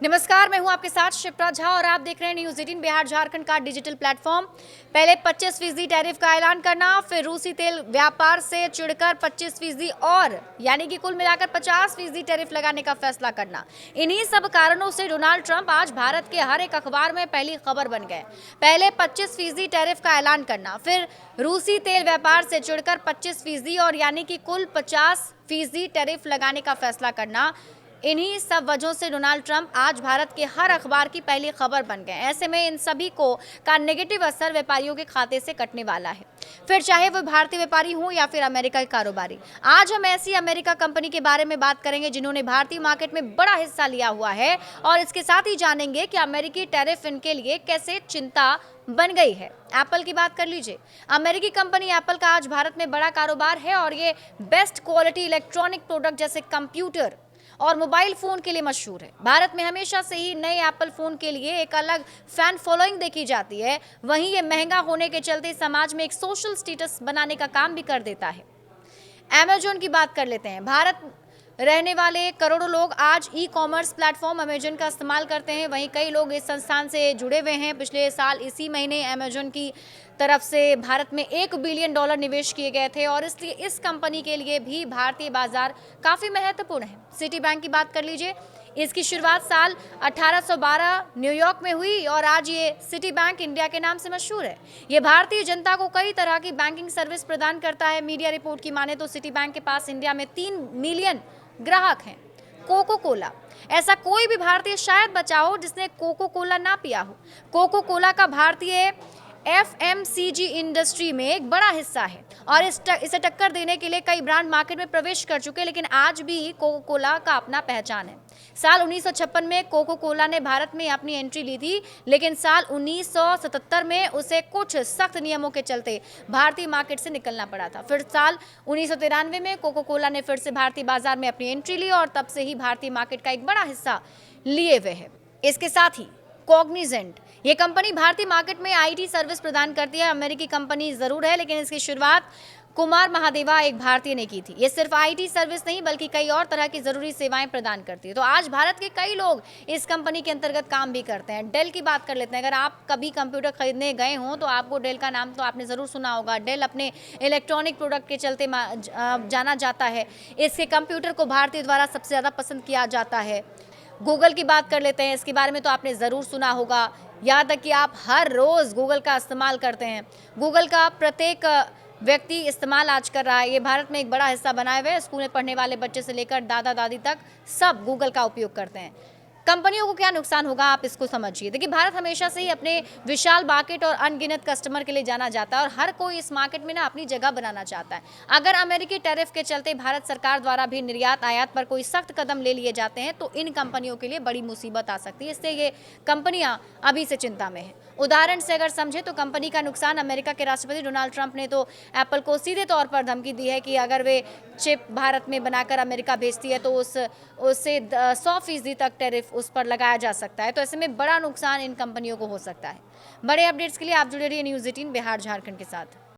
नमस्कार, मैं हूं आपके साथ शिप्रा झा और आप देख रहे हैं न्यूज़ 18 बिहार झारखंड का डिजिटल प्लेटफॉर्म। पहले 25% टैरिफ का ऐलान करना, फिर रूसी तेल व्यापार से चिढ़कर 25% और यानी कि कुल मिलाकर 50% टैरिफ लगाने का फैसला करना। इन्हीं सब कारणों से डोनाल्ड ट्रंप आज भारत के हर एक अखबार में पहली खबर बन गए। पहले 25% टैरिफ का ऐलान करना, फिर रूसी तेल व्यापार से चिढ़कर 25% और यानी कि कुल 50% टैरिफ लगाने का फैसला करना। इन्हीं सब वजहों से डोनाल्ड ट्रंप आज भारत के हर अखबार की पहली खबर बन गए। ऐसे में इन सभी को का नेगेटिव असर व्यापारियों के खाते से कटने वाला है, फिर चाहे वो भारतीय व्यापारी हो या फिर अमेरिका के कारोबारी। आज हम ऐसी अमेरिका कंपनी के बारे में बात करेंगे जिन्होंने भारतीय मार्केट में बड़ा हिस्सा लिया हुआ है और इसके साथ ही जानेंगे कि अमेरिकी टैरिफ इनके लिए कैसे चिंता बन गई है। एप्पल की बात कर लीजिए। अमेरिकी कंपनी एप्पल का आज भारत में बड़ा कारोबार है और ये बेस्ट क्वालिटी इलेक्ट्रॉनिक प्रोडक्ट जैसे कंप्यूटर और मोबाइल फोन के लिए मशहूर है। भारत में हमेशा से ही नए एप्पल फोन के लिए एक अलग फैन फॉलोइंग देखी जाती है। वहीं ये महंगा होने के चलते समाज में एक सोशल स्टेटस बनाने का काम भी कर देता है। अमेजन की बात कर लेते हैं। भारत रहने वाले करोड़ों लोग आज ई कॉमर्स प्लेटफॉर्म अमेजन का इस्तेमाल करते हैं। वहीं कई लोग इस संस्थान से जुड़े हुए हैं। पिछले साल इसी महीने अमेजन की तरफ से भारत में $1 बिलियन निवेश किए गए थे और इसलिए इस कंपनी के लिए भी भारतीय बाजार काफ़ी महत्वपूर्ण है। सिटी बैंक की बात कर लीजिए। इसकी शुरुआत साल 1812 न्यूयॉर्क में हुई और आज ये सिटी बैंक इंडिया के नाम से मशहूर है। ये भारतीय जनता को कई तरह की बैंकिंग सर्विस प्रदान करता है। मीडिया रिपोर्ट की माने तो सिटी बैंक के पास इंडिया में 3 मिलियन ग्राहक हैं। कोको कोला, ऐसा कोई भी भारतीय शायद बचा हो जिसने कोको कोला ना पिया हो। कोको कोला का भारतीय FMCG इंडस्ट्री में एक बड़ा हिस्सा है और इसे टक्कर देने के लिए कई ब्रांड मार्केट में प्रवेश कर चुके हैं, लेकिन आज भी कोको कोला का अपना पहचान है। साल 1956 में कोको कोला ने भारत में अपनी एंट्री ली थी, लेकिन साल 1977 में उसे कुछ सख्त नियमों के चलते भारतीय मार्केट से निकलना पड़ा था। फिर साल 1993 में कोको कोला ने फिर से भारतीय बाजार में अपनी एंट्री ली और तब से ही भारतीय मार्केट का एक बड़ा हिस्सा लिए हुए है। इसके साथ ही कॉग्निजेंट, ये कंपनी भारतीय मार्केट में IT सर्विस प्रदान करती है। अमेरिकी कंपनी जरूर है, लेकिन इसकी शुरुआत कुमार महादेवा एक भारतीय ने की थी। ये सिर्फ IT सर्विस नहीं बल्कि कई और तरह की जरूरी सेवाएं प्रदान करती है। तो आज भारत के कई लोग इस कंपनी के अंतर्गत काम भी करते हैं। डेल की बात कर लेते हैं। अगर आप कभी कंप्यूटर खरीदने गए हों तो आपको डेल का नाम तो आपने जरूर सुना होगा। डेल अपने इलेक्ट्रॉनिक प्रोडक्ट के चलते जाना जाता है। इसके कंप्यूटर को भारतीय द्वारा सबसे ज्यादा पसंद किया जाता है। गूगल की बात कर लेते हैं। इसके बारे में तो आपने ज़रूर सुना होगा, यहाँ तक कि आप हर रोज़ गूगल का इस्तेमाल करते हैं। गूगल का प्रत्येक व्यक्ति इस्तेमाल आज कर रहा है। ये भारत में एक बड़ा हिस्सा बनाए हुए। स्कूल में पढ़ने वाले बच्चे से लेकर दादा दादी तक सब गूगल का उपयोग करते हैं। कंपनियों को क्या नुकसान होगा आप इसको समझिए। देखिए, भारत हमेशा से ही अपने विशाल मार्केट और अनगिनत कस्टमर के लिए जाना जाता है और हर कोई इस मार्केट में ना अपनी जगह बनाना चाहता है। अगर अमेरिकी टैरिफ के चलते भारत सरकार द्वारा भी निर्यात आयात पर कोई सख्त कदम ले लिए जाते हैं तो इन कंपनियों के लिए बड़ी मुसीबत आ सकती है। इससे ये कंपनियां अभी से चिंता में हैं। उदाहरण से अगर समझे तो कंपनी का नुकसान, अमेरिका के राष्ट्रपति डोनाल्ड ट्रंप ने तो एप्पल को सीधे तौर पर धमकी दी है कि अगर वे चिप भारत में बनाकर अमेरिका भेजती है तो उससे 100% तक टैरिफ उस पर लगाया जा सकता है। तो ऐसे में बड़ा नुकसान इन कंपनियों को हो सकता है। बड़े अपडेट्स के लिए आप जुड़े रहिए न्यूज़ 18 बिहार झारखंड के साथ।